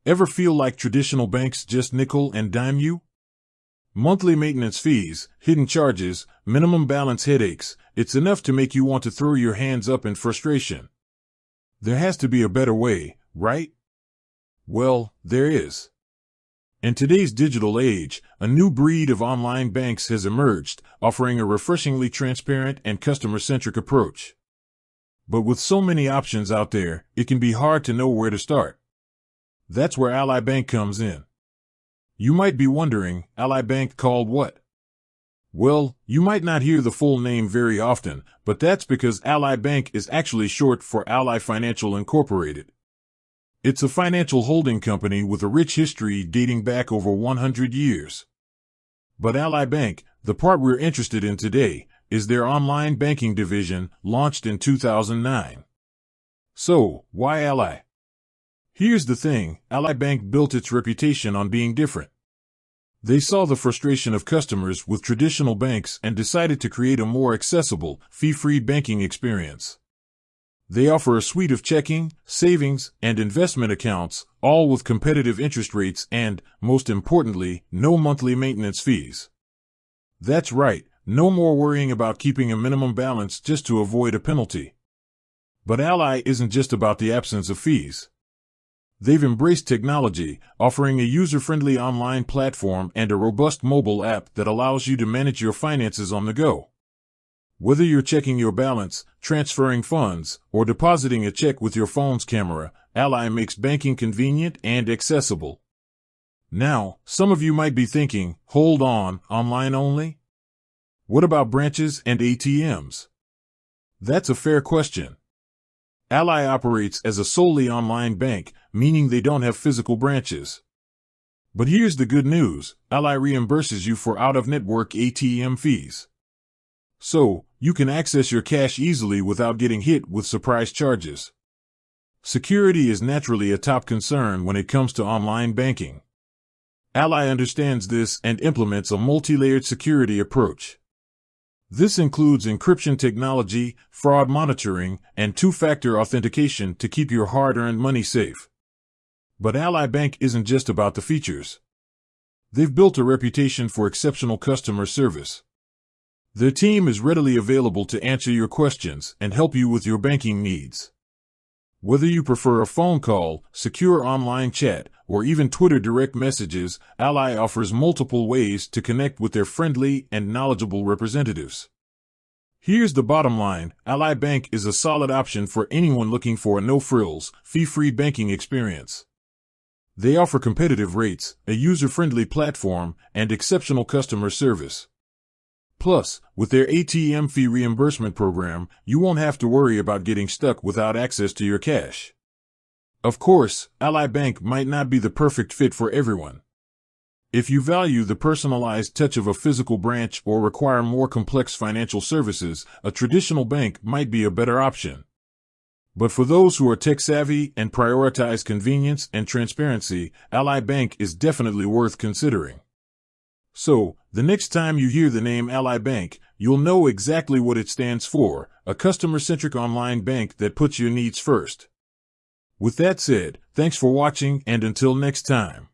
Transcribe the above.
Ever feel like traditional banks just nickel and dime you? Monthly maintenance fees, hidden charges, minimum balance headaches, it's enough to make you want to throw your hands up in frustration. There has to be a better way, right? Well, there is. In today's digital age, a new breed of online banks has emerged, offering a refreshingly transparent and customer-centric approach. But with so many options out there, it can be hard to know where to start. That's where Ally Bank comes in. You might be wondering, Ally Bank called what? Well, you might not hear the full name very often, but that's because Ally Bank is actually short for Ally Financial Incorporated. It's a financial holding company with a rich history dating back over 100 years. But Ally Bank, the part we're interested in today, is their online banking division, launched in 2009. So, why Ally? Here's the thing, Ally Bank built its reputation on being different. They saw the frustration of customers with traditional banks and decided to create a more accessible, fee-free banking experience. They offer a suite of checking, savings, and investment accounts, all with competitive interest rates and, most importantly, no monthly maintenance fees. That's right, no more worrying about keeping a minimum balance just to avoid a penalty. But Ally isn't just about the absence of fees. They've embraced technology, offering a user-friendly online platform and a robust mobile app that allows you to manage your finances on the go. Whether you're checking your balance, transferring funds, or depositing a check with your phone's camera, Ally makes banking convenient and accessible. Now, some of you might be thinking, hold on, online only? What about branches and ATMs? That's a fair question. Ally operates as a solely online bank, meaning they don't have physical branches. But here's the good news, Ally reimburses you for out-of-network ATM fees. So, you can access your cash easily without getting hit with surprise charges. Security is naturally a top concern when it comes to online banking. Ally understands this and implements a multi-layered security approach. This includes encryption technology, fraud monitoring, and two-factor authentication to keep your hard-earned money safe. But Ally Bank isn't just about the features. They've built a reputation for exceptional customer service. Their team is readily available to answer your questions and help you with your banking needs. Whether you prefer a phone call, secure online chat, or even Twitter direct messages, Ally offers multiple ways to connect with their friendly and knowledgeable representatives. Here's the bottom line, Ally Bank is a solid option for anyone looking for a no-frills, fee-free banking experience. They offer competitive rates, a user-friendly platform, and exceptional customer service. Plus, with their ATM fee reimbursement program, you won't have to worry about getting stuck without access to your cash. Of course, Ally Bank might not be the perfect fit for everyone. If you value the personalized touch of a physical branch or require more complex financial services, a traditional bank might be a better option. But for those who are tech-savvy and prioritize convenience and transparency, Ally Bank is definitely worth considering. So, the next time you hear the name Ally Bank, you'll know exactly what it stands for, a customer-centric online bank that puts your needs first. With that said, thanks for watching and until next time.